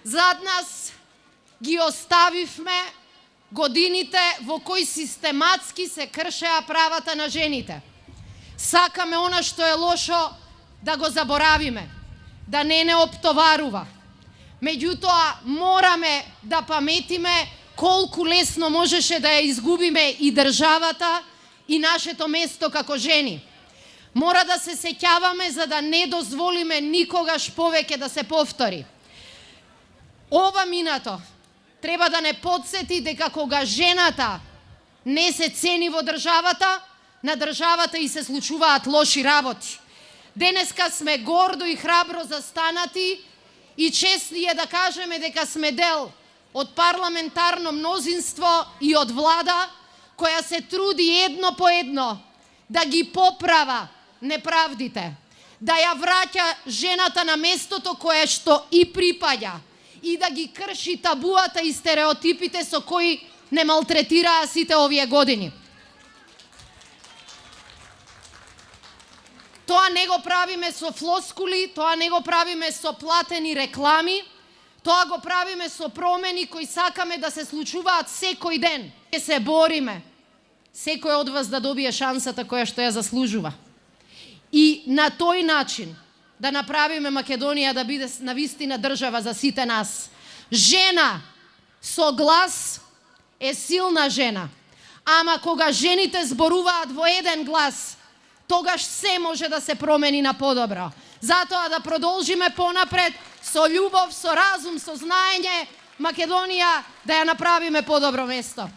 Зад нас ги оставивме годините во кои систематски се кршеа правата на жените. Сакаме она што е лошо да го заборавиме, да не оптоварува. Меѓутоа, мораме да паметиме колку лесно можеше да ја изгубиме и државата и нашето место како жени. Мора да се сеќаваме за да не дозволиме никогаш повеќе да се повтори. Ова минато треба да не подсети дека кога жената не се цени во државата, на државата и се случуваат лоши работи. Денеска сме гордо и храбро застанати и честни е да кажеме дека сме дел од парламентарно мнозинство и од влада која се труди едно по едно да ги поправа неправдите, да ја враќа жената на местото кое што и припаѓа и да ги крши табуата и стереотипите со кои не малтретираа сите овие години. Тоа не го правиме со флоскули, тоа не го правиме со платени реклами, тоа го правиме со промени кои сакаме да се случуваат секој ден. Ќе се бориме секој од вас да добие шансата која што ја заслужува. И на тој начин да направиме Македонија да биде навистина држава за сите нас. Жена со глас е силна жена, ама кога жените зборуваат во еден глас, тогаш се може да се промени на подобро. Затоа да продолжиме понапред со љубов, со разум, со знаење, Македонија да ја направиме подобро место.